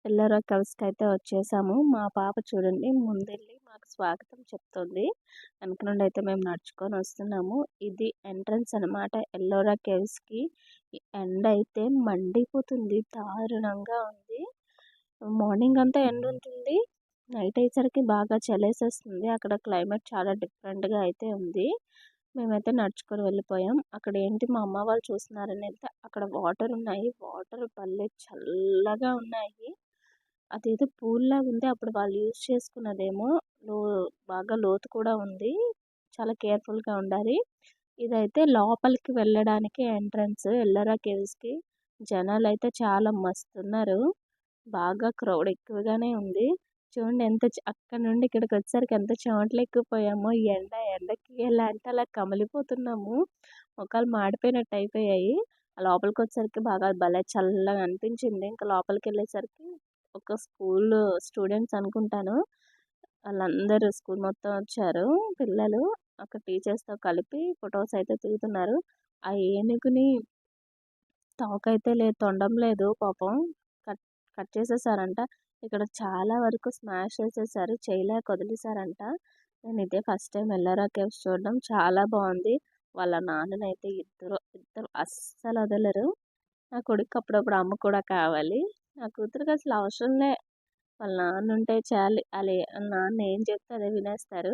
ఎల్లోరా కేవ్స్‌కైతే వచ్చేసాము. మా పాప చూడండి ముందెళ్ళి మాకు స్వాగతం చెప్తుంది. వెనక నుండి అయితే మేము నడుచుకొని వస్తున్నాము. ఇది ఎంట్రన్స్ అనమాట ఎల్లోరా కేవ్స్‌కి. ఎండ అయితే మండిపోతుంది. దారుణంగా ఉంది. మార్నింగ్ అంతా ఎండ ఉంటుంది. నైట్ అయ్యేసరికి బాగా చలేసేస్తుంది. అక్కడ క్లైమేట్ చాలా డిఫరెంట్‌గా అయితే ఉంది. మేమైతే నడుచుకొని వెళ్ళిపోయాం. అక్కడ ఏంటి మా అమ్మ వాళ్ళు చూస్తున్నారని వెళ్తే అక్కడ వాటర్ ఉన్నాయి. వాటర్ భలే చల్లగా ఉన్నాయి. అదేదో పూల్‌లాగా ఉంది. అప్పుడు వాళ్ళు యూజ్ చేసుకున్నదేమో. లో బాగా లోతు కూడా ఉంది. చాలా కేర్‌ఫుల్‌గా ఉండాలి. ఇదైతే లోపలికి వెళ్ళడానికి ఎంట్రన్స్ ఎల్లోరా కేవ్స్‌కి. జనాలైతే చాలా మస్తున్నారు. బాగా క్రౌడ్ ఎక్కువగానే ఉంది. చూడండి ఎంత అక్కడి నుండి ఇక్కడికొచ్చేసరికి ఎంత చెమటలు ఎక్కిపోయామో. ఈ ఎండకి ఎలా అంటే అలా కమిలిపోతున్నాము. మొఖాలు మాడిపోయినట్టు అయిపోయాయి. లోపలికొచ్చేసరికి బాగా భలే చల్లగా అనిపించింది. ఇంకా లోపలికెళ్ళేసరికి ఒక స్కూలు స్టూడెంట్స్ అనుకుంటాను. వాళ్ళందరూ స్కూల్ మొత్తం వచ్చారు పిల్లలు. అక్కడ టీచర్స్‌తో కలిపి ఫోటోస్ అయితే దిగుతున్నారు. ఆ ఏనుగుని తోకైతే లేదు, తొండం లేదు పాపం. కట్ కట్ చేసేసారంట. ఇక్కడ చాలా వరకు స్మాష్ చేసేసారు. చేయలేక వదిలేసారంట. నేను ఇదే ఫస్ట్ టైం ఎల్లోరా కేవ్స్ చూడడం. చాలా బాగుంది. వాళ్ళ నాన్ననైతే ఇద్దరు అస్సలు వదలరు. నా కొడుక్కి అప్పుడప్పుడు అమ్మ కూడా కావాలి. నా కూతురికి అసలు అవసరంలే. వాళ్ళ నాన్న ఉంటే చాలు. వాళ్ళ నాన్న ఏం చెప్తే అదే వినేస్తారు.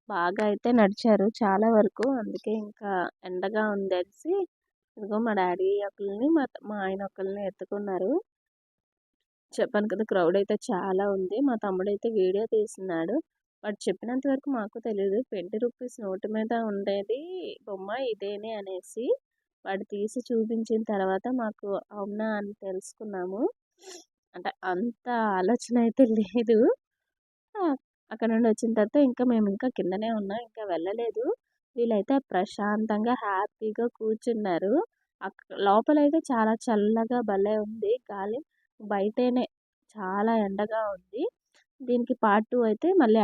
బాగా అయితే నడిచారు చాలా వరకు. అందుకే ఇంకా ఎండగా ఉందనేసి ఇదిగో మా డాడీ ఒకళ్ళని మా ఆయన ఒకళ్ళని ఎత్తుకున్నారు. చెప్పాను కదా క్రౌడ్ అయితే చాలా ఉంది. మా తమ్ముడైతే వీడియో తీస్తున్నాడు. వాడు చెప్పినంత వరకు మాకు తెలీదు. 20 రూపీస్ నోటు మీద ఉండేది బొమ్మ ఇదేనే అనేసి. వాడు తీసి చూపించిన తర్వాత మాకు అవునా అని తెలుసుకున్నాము. అంటే అంత ఆలోచన అయితే లేదు. అక్కడ నుండి వచ్చిన తర్వాత మేము ఇంకా కిందనే ఉన్నాం. ఇంకా వెళ్ళలేదు. వీళ్ళైతే ప్రశాంతంగా హ్యాపీగా కూర్చున్నారు. లోపలైతే చాలా చల్లగా భలే ఉంది గాలి. బయటేనే చాలా ఎండగా ఉంది. దీనికి పార్ట్ 2 అయితే మళ్ళీ